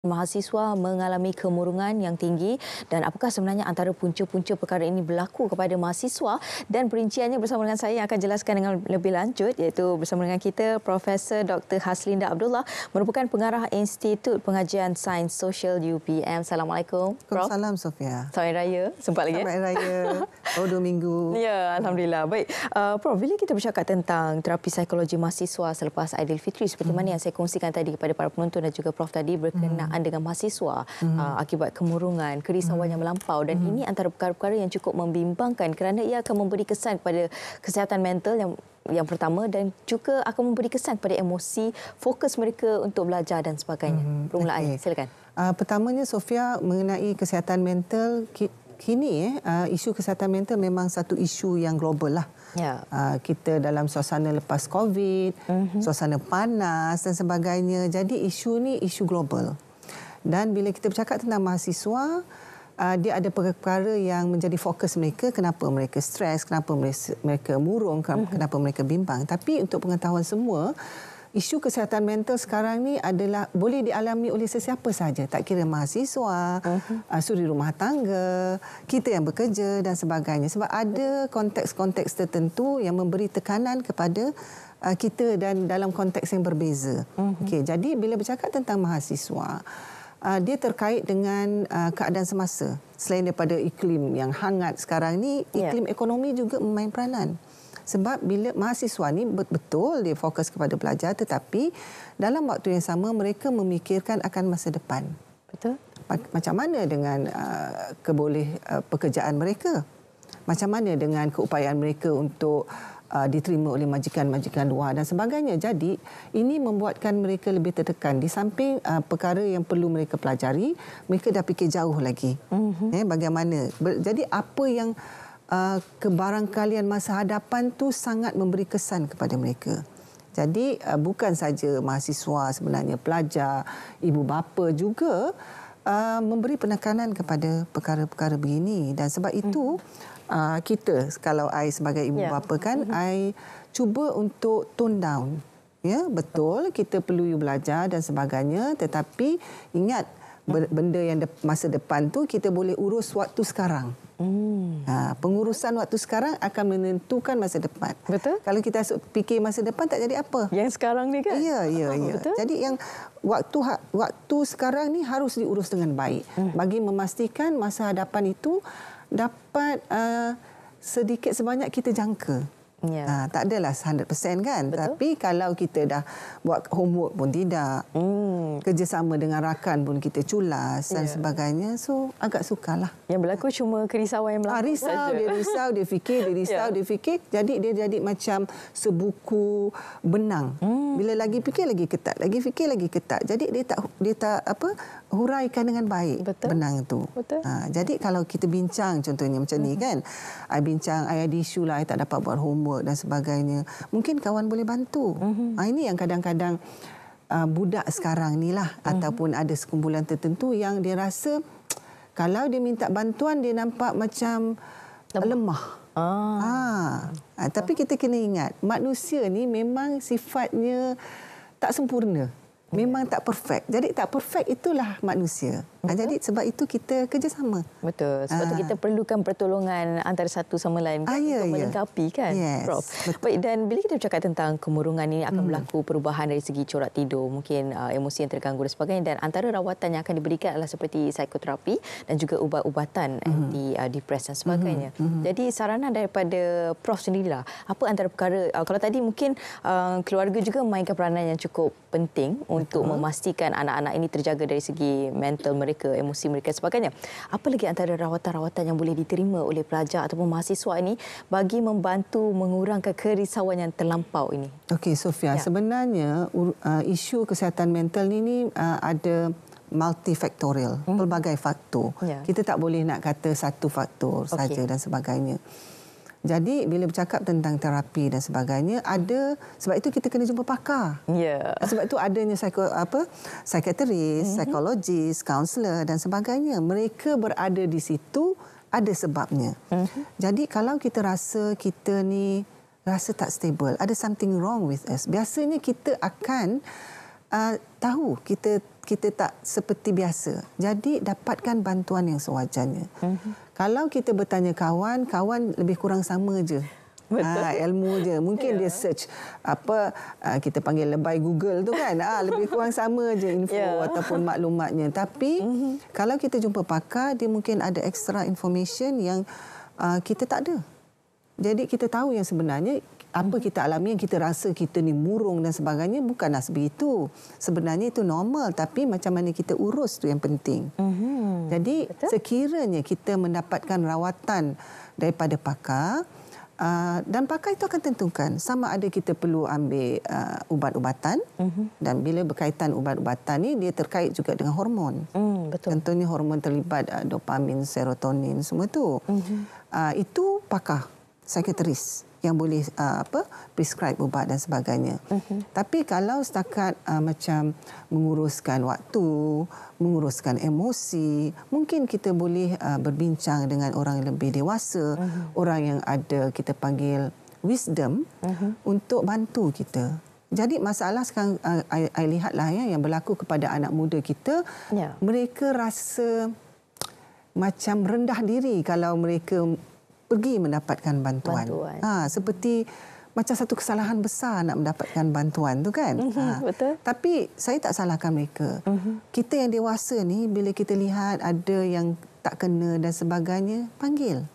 Mahasiswa mengalami kemurungan yang tinggi dan apakah sebenarnya antara punca-punca perkara ini berlaku kepada mahasiswa, dan perinciannya bersama dengan saya yang akan jelaskan dengan lebih lanjut, iaitu bersama dengan kita Profesor Dr. Haslinda Abdullah, merupakan pengarah Institut Pengajian Sains Sosial UPM. Assalamualaikum, Prof. Salam Sofia. Selamat Raya. Sempat lagi? Selamat Raya. Oh, 2 minggu. Ya, Alhamdulillah. Baik, Prof, bila kita bercakap tentang terapi psikologi mahasiswa selepas Aidilfitri, seperti mana yang saya kongsikan tadi kepada para penonton dan juga Prof tadi, berkenaan dengan mahasiswa akibat kemurungan, kerisauan yang melampau, dan ini antara perkara-perkara yang cukup membimbangkan kerana ia akan memberi kesan kepada kesihatan mental yang pertama, dan juga akan memberi kesan kepada emosi, fokus mereka untuk belajar dan sebagainya. Permulaan, silakan. Pertamanya Sofia, mengenai kesihatan mental, kini isu kesihatan mental memang satu isu yang global lah. Ya. Kita dalam suasana lepas COVID, suasana panas dan sebagainya. Jadi isu ni isu global. Dan bila kita bercakap tentang mahasiswa, dia ada perkara yang menjadi fokus mereka, kenapa mereka stres, kenapa mereka murung, kenapa mereka bimbang. Tapi untuk pengetahuan semua, isu kesihatan mental sekarang ni adalah boleh dialami oleh sesiapa sahaja, tak kira mahasiswa, suri rumah tangga, kita yang bekerja dan sebagainya. Sebab ada konteks-konteks tertentu yang memberi tekanan kepada kita dan dalam konteks yang berbeza. Okey, jadi bila bercakap tentang mahasiswa, dia terkait dengan keadaan semasa. Selain daripada iklim yang hangat sekarang ni, iklim ekonomi juga memain peranan. Sebab bila mahasiswa ni betul dia fokus kepada belajar, tetapi dalam waktu yang sama mereka memikirkan akan masa depan. Betul. Macam mana dengan pekerjaan mereka? Macam mana dengan keupayaan mereka untuk diterima oleh majikan-majikan luar dan sebagainya. Jadi ini membuatkan mereka lebih tertekan. Di samping perkara yang perlu mereka pelajari, mereka dah fikir jauh lagi. Bagaimana? Jadi apa yang kebarangkalian masa hadapan tu sangat memberi kesan kepada mereka. Jadi bukan saja mahasiswa, sebenarnya pelajar, ibu bapa juga memberi penekanan kepada perkara-perkara begini. Dan sebab itu kita, kalau I sebagai ibu bapa kan, I cuba untuk tone down. Ya, betul kita perlu belajar dan sebagainya, tetapi ingat benda yang masa depan tu kita boleh urus waktu sekarang. Pengurusan waktu sekarang akan menentukan masa depan. Betul. Kalau kita fikir masa depan, tak jadi apa. Yang sekarang ni kan? Ya. Betul. Jadi yang waktu sekarang ni harus diurus dengan baik bagi memastikan masa hadapan itu dapat sedikit sebanyak kita jangka. Tak adalah 100% kan. Betul. Tapi kalau kita dah buat homework pun tidak, kerjasama dengan rakan pun kita culas dan sebagainya, so agak sukarlah. Yang berlaku cuma kerisauan yang melampau saja. Dia risau, dia fikir, dia fikir. Jadi dia jadi macam sebuku benang. Bila lagi fikir lagi ketat, lagi fikir lagi ketat. Jadi dia tak huraikan dengan baik. Betul. Benang itu. Betul. Jadi kalau kita bincang contohnya macam ni kan, I bincang, I ada isu lah, I tak dapat buat homework dan sebagainya. Mungkin kawan boleh bantu. Ini yang kadang-kadang budak sekarang ni lah, ataupun ada sekumpulan tertentu yang dia rasa kalau dia minta bantuan dia nampak macam lemah. Tapi kita kena ingat, manusia ni memang sifatnya tak sempurna. Memang tak perfect. Jadi tak perfect itulah manusia. Jadi sebab itu kita kerjasama. Betul. Sebab itu kita perlukan pertolongan antara satu sama lain untuk melengkapi kan, Prof. Baik, dan bila kita bercakap tentang kemurungan ini akan berlaku perubahan dari segi corak tidur, mungkin emosi yang terganggu dan sebagainya, dan antara rawatan yang akan diberikan adalah seperti psikoterapi dan juga ubat-ubatan anti-depresi dan sebagainya. Jadi saranan daripada Prof sendirilah, apa antara perkara, kalau tadi mungkin keluarga juga memainkan peranan yang cukup penting untuk memastikan anak-anak ini terjaga dari segi mental mereka, emosi mereka dan sebagainya. Apa lagi antara rawatan-rawatan yang boleh diterima oleh pelajar ataupun mahasiswa ini bagi membantu mengurangkan kerisauan yang terlampau ini? Okey, Sofia, sebenarnya isu kesihatan mental ini ada multifaktorial, pelbagai faktor. Kita tak boleh nak kata satu faktor saja dan sebagainya. Jadi bila bercakap tentang terapi dan sebagainya, sebab itu kita kena jumpa pakar. Sebab itu adanya psikiatris, psikologis, kaunselor dan sebagainya. Mereka berada di situ ada sebabnya. Jadi kalau kita rasa kita ni rasa tak stable, ada something wrong with us, biasanya kita akan tahu kita tak seperti biasa. Jadi dapatkan bantuan yang sewajarnya. Kalau kita bertanya kawan lebih kurang sama je. Ilmu je. Mungkin dia search kita panggil lebay Google tu kan. Lebih kurang sama je info ataupun maklumatnya. Tapi kalau kita jumpa pakar, dia mungkin ada extra information yang kita tak ada. Jadi kita tahu yang sebenarnya apa kita alami, yang kita rasa kita ni murung dan sebagainya, bukanlah sebegitu. Sebenarnya itu normal, tapi macam mana kita urus tu yang penting. Jadi sekiranya kita mendapatkan rawatan daripada pakar, dan pakar itu akan tentukan sama ada kita perlu ambil ubat-ubatan, dan bila berkaitan ubat-ubatan ni, dia terkait juga dengan hormon. Contohnya hormon terlibat dopamin, serotonin, semua tu. Itu pakar, psikiatris yang boleh prescribe ubat dan sebagainya. Tapi kalau setakat macam menguruskan waktu, menguruskan emosi, mungkin kita boleh berbincang dengan orang yang lebih dewasa, orang yang ada kita panggil wisdom untuk bantu kita. Jadi masalah sekarang I lihatlah yang berlaku kepada anak muda kita, mereka rasa macam rendah diri kalau mereka pergi mendapatkan bantuan. Seperti macam satu kesalahan besar nak mendapatkan bantuan tu kan. Betul. Tapi saya tak salahkan mereka. Kita yang dewasa ni, bila kita lihat ada yang tak kena dan sebagainya, panggil.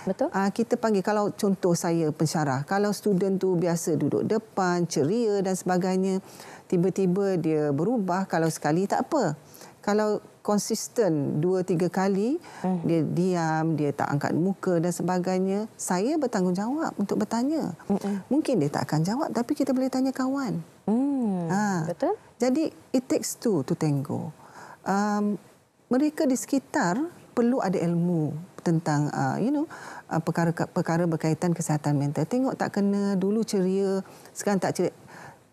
Betul. Kita panggil. Kalau contoh saya pensyarah, kalau student tu biasa duduk depan, ceria dan sebagainya, tiba-tiba dia berubah, kalau sekali tak apa. Kalau konsisten 2-3 kali, dia diam, dia tak angkat muka dan sebagainya, saya bertanggungjawab untuk bertanya. Mungkin dia tak akan jawab, tapi kita boleh tanya kawan. Betul. Jadi, it takes two to tango. Mereka di sekitar perlu ada ilmu tentang, perkara berkaitan kesihatan mental. Tengok tak kena, dulu ceria, sekarang tak ceria.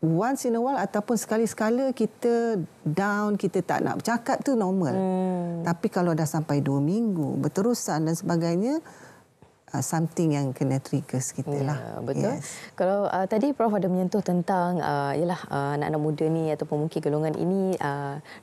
Once in a while ataupun sekali-sekala kita down, kita tak nak bercakap, tu normal. Tapi kalau dah sampai 2 minggu berterusan dan sebagainya, something yang kena triggers kita lah. Betul. Kalau tadi Prof ada menyentuh tentang anak-anak muda ni ataupun mungkin golongan ini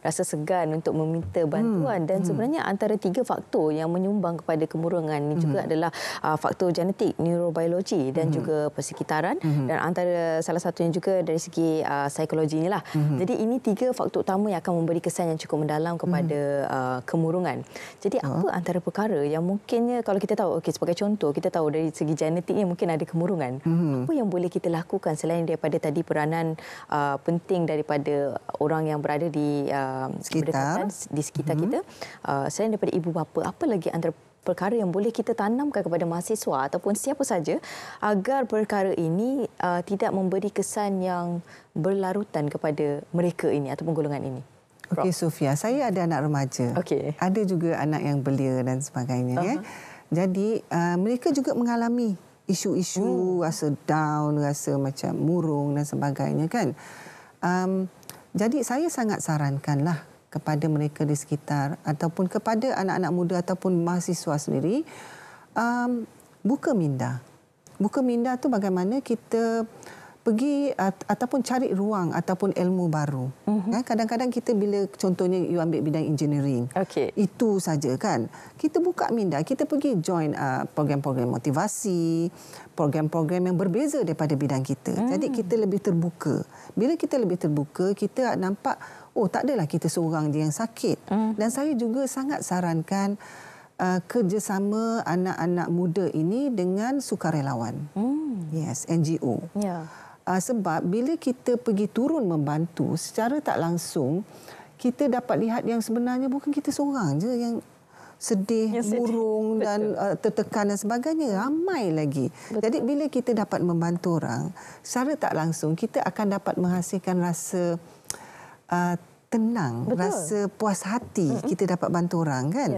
rasa segan untuk meminta bantuan, dan sebenarnya antara 3 faktor yang menyumbang kepada kemurungan ini juga adalah faktor genetik, neurobiologi dan juga persekitaran, dan antara salah satunya juga dari segi psikologi inilah. Jadi ini 3 faktor utama yang akan memberi kesan yang cukup mendalam kepada kemurungan. Jadi apa antara perkara yang mungkinnya, kalau kita tahu, sebagai contoh, kita tahu dari segi genetiknya mungkin ada kemurungan. Apa yang boleh kita lakukan selain daripada tadi peranan penting daripada orang yang berada di sekitar kita, selain daripada ibu bapa, apa lagi antara perkara yang boleh kita tanamkan kepada mahasiswa ataupun siapa saja agar perkara ini tidak memberi kesan yang berlarutan kepada mereka ini ataupun golongan ini? Okey, Sofia, saya ada anak remaja. Ada juga anak yang belia dan sebagainya. Jadi, mereka juga mengalami isu-isu rasa down, rasa macam murung dan sebagainya kan. Jadi, saya sangat sarankanlah kepada mereka di sekitar ataupun kepada anak-anak muda ataupun mahasiswa sendiri, buka minda. Buka minda tu bagaimana kita pergi ataupun cari ruang ataupun ilmu baru. Kadang-kadang kita bila contohnya you ambil bidang engineering, itu saja kan. Kita buka minda, kita pergi join program-program motivasi, program-program yang berbeza daripada bidang kita. Jadi kita lebih terbuka. Bila kita lebih terbuka, kita nampak, tak adalah kita seorang je yang sakit. Dan saya juga sangat sarankan kerjasama anak-anak muda ini dengan sukarelawan. NGO. Sebab bila kita pergi turun membantu, secara tak langsung kita dapat lihat yang sebenarnya bukan kita seorang je yang sedih, murung dan tertekan dan sebagainya. Ramai lagi. Jadi bila kita dapat membantu orang, secara tak langsung kita akan dapat menghasilkan rasa tenang, rasa puas hati kita dapat bantu orang kan.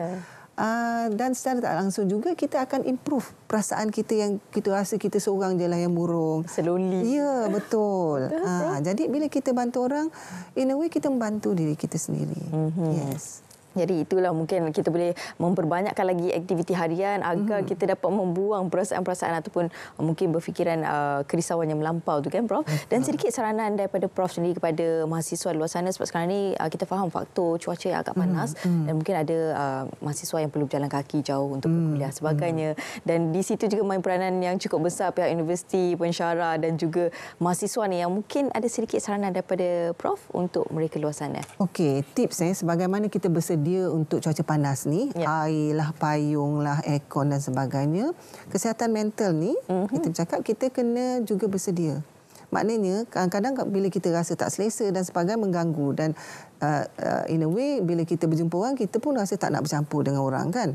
Dan secara tak langsung juga kita akan improve perasaan kita yang kita rasa kita seorang je lah yang murung. Lonely. Ya, betul. Jadi bila kita bantu orang, in a way kita membantu diri kita sendiri. Yes. Jadi itulah mungkin kita boleh memperbanyakkan lagi aktiviti harian agar kita dapat membuang perasaan-perasaan ataupun mungkin berfikiran kerisauan yang melampau tu kan Prof. Dan sedikit saranan daripada Prof sendiri kepada mahasiswa di luar sana sebab sekarang ni kita faham faktor cuaca yang agak panas dan mungkin ada mahasiswa yang perlu berjalan kaki jauh untuk berkuliah sebagainya dan di situ juga main peranan yang cukup besar pihak universiti, pensyarah dan juga mahasiswa ni yang mungkin ada sedikit saranan daripada Prof untuk mereka luar sana. Okey, tips sebagaimana kita bersedia untuk cuaca panas ni, air lah, payung lah, aircon dan sebagainya. Kesihatan mental ni, kita bercakap kita kena juga bersedia. Maknanya kadang-kadang bila kita rasa tak selesa dan sebagainya mengganggu dan in a way bila kita berjumpa orang kita pun rasa tak nak bercampur dengan orang kan.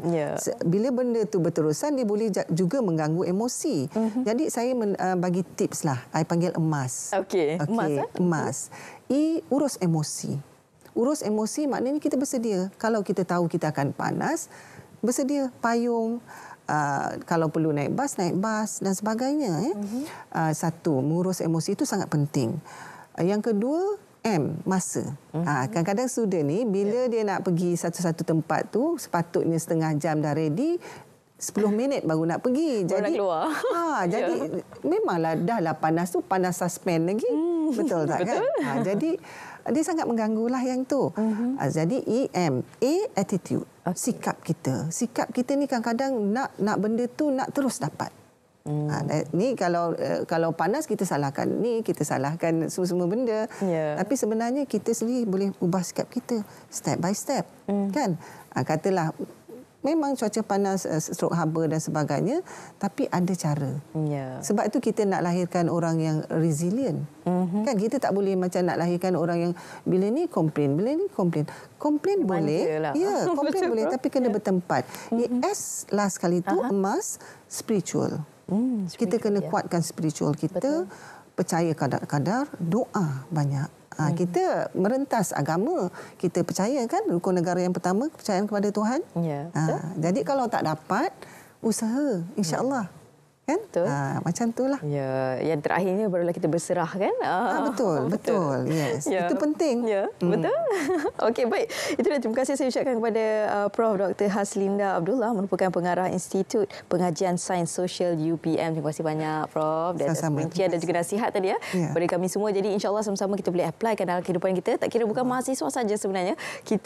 Bila benda tu berterusan dia boleh juga mengganggu emosi. Jadi saya bagi tips lah. I panggil emas. Okey. Emas. Urus emosi. Urus emosi maknanya kita bersedia. Kalau kita tahu kita akan panas, bersedia payung, kalau perlu naik bas dan sebagainya. Satu, mengurus emosi itu sangat penting. Yang kedua, masa. Kadang-kadang student ni bila dia nak pergi satu-satu tempat tu sepatutnya setengah jam dah ready, 10 minit baru nak pergi. Baru nak keluar. Jadi memanglah dah panas tu, panas suspend lagi. Betul tak kan? Jadi dia sangat mengganggulah yang tu. Jadi A, attitude. Sikap kita. Sikap kita ni kadang-kadang nak benda tu nak terus dapat. Ni kalau panas kita salahkan ni, kita salahkan semua benda. Tapi sebenarnya kita sendiri boleh ubah sikap kita step by step. Kan? Katalah memang cuaca panas, strok haba dan sebagainya, tapi ada cara. Sebab itu kita nak lahirkan orang yang resilient. Kan kita tak boleh macam nak lahirkan orang yang bila ni komplain. Komplain boleh. Komplain boleh tapi kena bertempat. S last kali tu emas spiritual. Kita kena kuatkan spiritual kita, percaya kadar-kadar, doa banyak. Kita merentas agama, kita percaya kan rukun negara yang pertama kepercayaan kepada Tuhan. Jadi kalau tak dapat, usaha insya-Allah. Kan? Macam itulah. Yang terakhirnya barulah kita berserah kan? Betul. Yes. Itu penting. Betul. Okey, baik. Itulah terima kasih saya ucapkan kepada Prof. Dr. Haslinda Abdullah merupakan pengarah Institut Pengajian Sains Sosial UPM. Terima kasih banyak Prof. Dan perincian dan juga nasihat tadi kepada kami semua. Jadi insya-Allah sama-sama kita boleh apply dalam kehidupan kita. Tak kira bukan mahasiswa saja sebenarnya. Kita